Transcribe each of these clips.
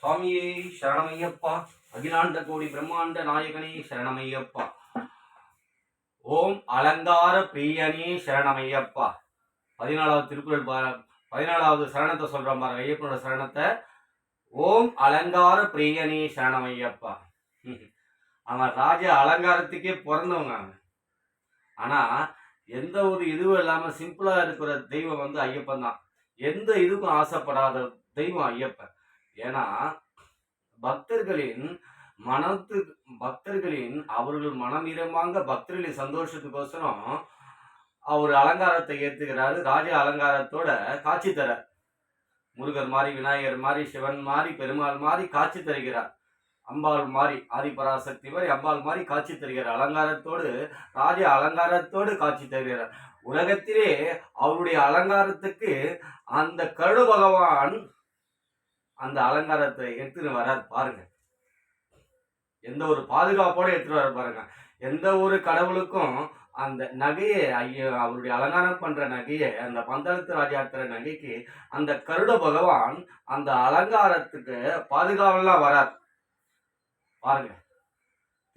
சுவாமியே சரணமையப்பா. அகிலாண்ட கோடி பிரம்மாண்ட நாயகனே சரணமையப்பா. ஓம் அலங்கார பிரியனே சரணமையப்பா. 14வது திருக்குறள் 14வது சரணத்தை சொல்றோம் பாருங்க, ஐயப்பனோட சரணத்தை. ஓம் அலங்கார பிரியனே சரணமையப்பா. அவன் ராஜ அலங்காரத்துக்கே பிறந்தவங்க. ஆனா எந்த ஒரு இதுவும் இல்லாம சிம்பிளா இருக்கிற தெய்வம் வந்து ஐயப்பன் தான். எந்த இதுக்கும் ஆசைப்படாத தெய்வம் ஐயப்பன். ஏன்னா பக்தர்களின் அவர்கள் மனமிரமாங்க பக்தர்களின் சந்தோஷத்துக்கோசரம் அவர் அலங்காரத்தை ஏத்துக்கிறாரு. ராஜ அலங்காரத்தோட காட்சி தர முருகர் மாதிரி, விநாயகர் மாதிரி, சிவன் மாதிரி, பெருமாள் மாதிரி காட்சி தருகிறார். அம்பாள் மாதிரி, ஆதிபராசக்தி மாதிரி அம்பாள் மாதிரி காட்சி தருகிறார். அலங்காரத்தோடு, ராஜ அலங்காரத்தோடு காட்சி தருகிறார். உலகத்திலே அவருடைய அலங்காரத்துக்கு அந்த கருட பகவான் அந்த அலங்காரத்தை எடுத்துன்னு வரார் பாருங்க. எந்த ஒரு பாதுகாப்போட எடுத்துட்டு வர பாருங்க. எந்த ஒரு கடவுளுக்கும் அந்த நகையை அவருடைய அலங்காரம் பண்ற நகையை, அந்த பந்தளத்து ராஜாத்திர நகைக்கு அந்த கருட பகவான் அந்த அலங்காரத்துக்கு பாதுகாவலாம் வரார் பாருங்க.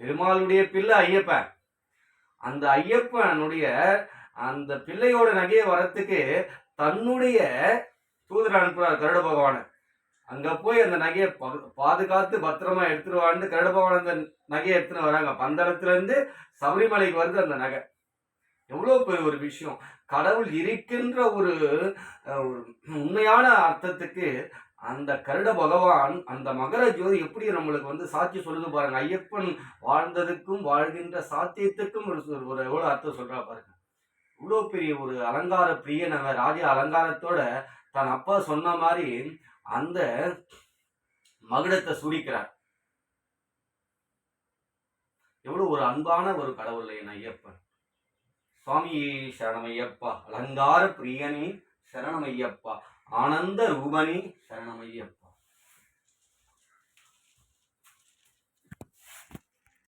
பெருமாளுடைய பிள்ளை ஐயப்பன். அந்த ஐயப்பனுடைய அந்த பிள்ளையோட நகையை வரத்துக்கு தன்னுடைய தூதர் அனுப்புறார் கருட பகவான. அங்க போய் அந்த நகையை பாதுகாத்து பத்திரமா எடுத்துருவான்னு கருட பகவான் அந்த நகையை எடுத்துன்னு வராங்க. பந்தளத்துல இருந்து சபரிமலைக்கு வருது அந்த நகை. எவ்வளவு பெரிய ஒரு விஷயம். கடவுள் இருக்கின்ற ஒரு உண்மையான அர்த்தத்துக்கு அந்த கருட பகவான் அந்த மகர ஜோதி எப்படி நம்மளுக்கு வந்து சாட்சி சொல்லுது பாருங்க. ஐயப்பன் வாழ்ந்ததுக்கும் வாழ்கின்ற சாத்தியத்துக்கும் ஒரு எவ்வளவு அர்த்தம் சொல்றா பாருங்க. இவ்வளவு பெரிய ஒரு அலங்கார பிரியன். அவன் ராஜ அலங்காரத்தோட தன் அப்பா சொன்ன மாதிரி அந்த மகுடத்தை சூடிக்கிறார். எவ்வளவு ஒரு அன்பான ஒரு கடவுள் என் ஐயப்பன். சுவாமியே சரணமையப்பா. அலங்கார பிரியனே சரணமையப்பா. ஆனந்த ரூபனே சரணமையப்பா.